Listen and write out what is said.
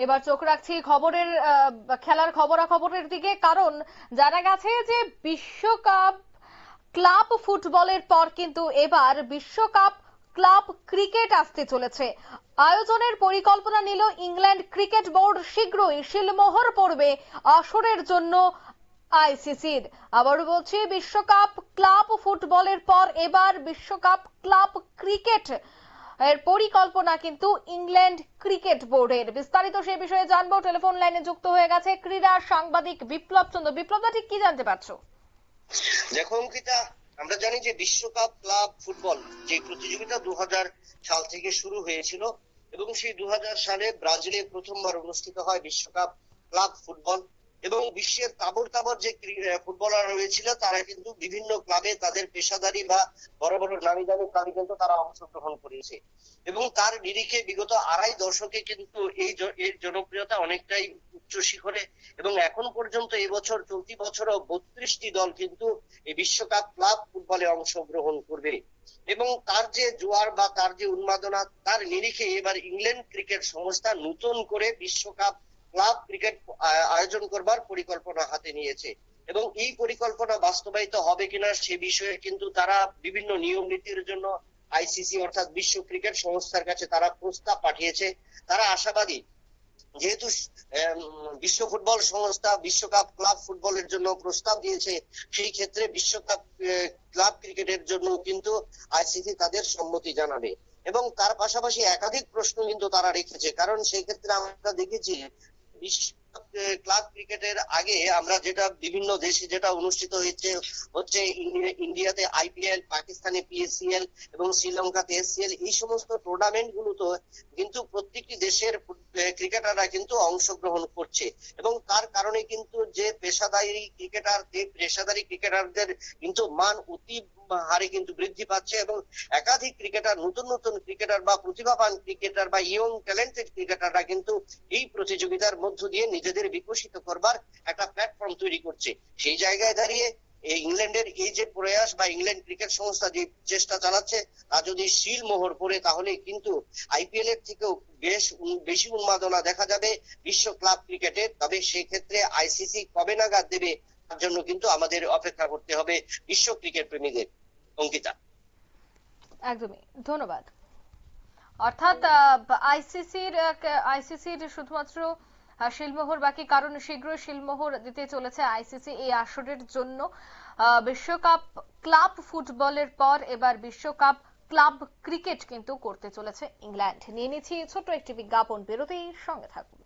এবার চোখ রাখছি খেলার খবরাখবরের দিকে, কারণ জানা গেছে যে বিশ্বকাপ ক্লাব ফুটবলের পর কিন্তু এবার বিশ্বকাপ ক্লাব ক্রিকেট আসতে চলেছে। আয়োজনের পরিকল্পনা নিল ইংল্যান্ড ক্রিকেট বোর্ড। শীঘ্রই শিলমোহর পড়বে আসরের জন্য আইসিসির। আবারও বলছি, বিশ্বকাপ ক্লাব ফুটবলের পর এবার বিশ্বকাপ ক্লাব ক্রিকেট এর পরিকল্পনা কিন্তু ইংল্যান্ড ক্রিকেট বোর্ডের। বিস্তারিত সেই বিষয়ে জানবো। টেলিফোন লাইনে যুক্ত হয়ে গেছে ক্রীড়া সাংবাদিক বিপ্লব চন্দ্র। বিপ্লব দা, ঠিক কি জানতে পারছো? দেখো অঙ্কিতা, আমরা জানি যে বিশ্বকাপ ক্লাব ফুটবল যে প্রতিযোগিতা 2000 সাল থেকে শুরু হয়েছিল এবং সেই 2000 সালে ব্রাজিলে প্রথমবার অনুষ্ঠিত হয় বিশ্বকাপ ক্লাব ফুটবল। এবং বিশ্বের তাবড় তাবড় যে ফুটবলার রয়েছিল তারা কিন্তু বিভিন্ন ক্লাবে তাদের পেশাদারি বা বড় বড় নামি দামি ক্লাবে কিন্তু তারা অংশগ্রহণ করেছে। এবং তার নিরিখে বিগত আড়াই দশকে কিন্তু এর জনপ্রিয়তা অনেকটাই উচ্চ শিখরে। এবং এখন পর্যন্ত এবছর চলতি বছরও 32টি দল কিন্তু এই বিশ্বকাপ ক্লাব ফুটবলে অংশগ্রহণ করবে। এবং তার যে জোয়ার বা তার যে উন্মাদনা, তার নিরিখে এবার ইংল্যান্ড ক্রিকেট সংস্থা নতুন করে বিশ্বকাপ ক্লাব ক্রিকেট আয়োজন করবার পরিকল্পনা হাতে নিয়েছে। এবং এই পরিকল্পনা বাস্তবায়িত হবে কিনা সে বিষয়ে কিন্তু তারা বিভিন্ন নিয়ম নীতির জন্য আইসিসি অর্থাৎ বিশ্ব ক্রিকেট সংস্থার কাছে তারা প্রস্তাব পাঠিয়েছে। তারা আশাবাদী, যেহেতু বিশ্ব ফুটবল সংস্থা বিশ্বকাপ ক্লাব ফুটবলের জন্য প্রস্তাব দিয়েছে, সেই ক্ষেত্রে বিশ্বকাপ ক্লাব ক্রিকেটের জন্য কিন্তু আইসিসি তাদের সম্মতি জানাবে। এবং তার পাশাপাশি একাধিক প্রশ্ন কিন্তু তারা রেখেছে, কারণ সেই ক্ষেত্রে আমরা দেখেছি ক্লাব ক্রিকেটের আগে আমরা যেটা বিভিন্ন দেশে যেটা অনুষ্ঠিত হচ্ছে ইন্ডিয়াতে আইপিএল, পাকিস্তানে পিএসসিএল এবং শ্রীলঙ্কাতে এসসিএল, এই সমস্ত টুর্নামেন্ট গুলোতে কিন্তু প্রত্যেকটি দেশের ক্রিকেটাররা কিন্তু অংশগ্রহণ করছে। এবং তার কারণে কিন্তু যে পেশাদারি ক্রিকেটারদের কিন্তু মান অতি হারে কিন্তু বৃদ্ধি পাচ্ছে। এবং একাধিক ক্রিকেটার, নতুন নতুন ক্রিকেটার বা প্রতিভাবান ক্রিকেটার বা ইয়ং ট্যালেন্টেড ক্রিকেটাররা কিন্তু এই প্রতিযোগিতার মধ্য দিয়ে নিজেদের বিকশিত করবার একটা প্ল্যাটফর্ম তৈরি করছে। সেই জায়গায় দাঁড়িয়ে ইংল্যান্ডের এই যে প্রয়াস বা ইংল্যান্ড ক্রিকেট সংস্থা যে চেষ্টা চালাচ্ছে, তা যদি শিলমোহর পড়ে তাহলে কিন্তু আইপিএল এর থেকেও বেশি উন্মাদনা দেখা যাবে বিশ্ব ক্লাব ক্রিকেটে। তবে সেই ক্ষেত্রে আইসিসি কবে নাগাদ দেবে তার জন্য কিন্তু আমাদের অপেক্ষা করতে হবে বিশ্ব ক্রিকেট প্রেমীদের। অঙ্কিতা, একদমই ধন্যবাদ। অর্থাৎ আইসিসির শুধুমাত্র শিলমোহর বাকি, কারণ শীঘ্রই শিলমোহর দিতে চলেছে আইসিসি এই আসরের জন্য। বিশ্বকাপ ক্লাব ফুটবলের পর এবার বিশ্বকাপ ক্লাব ক্রিকেট কিন্তু করতে চলেছে ইংল্যান্ড। নিয়ে নিচ্ছি ছোট্ট একটি বিজ্ঞাপন বিরতির, সঙ্গে থাকুন।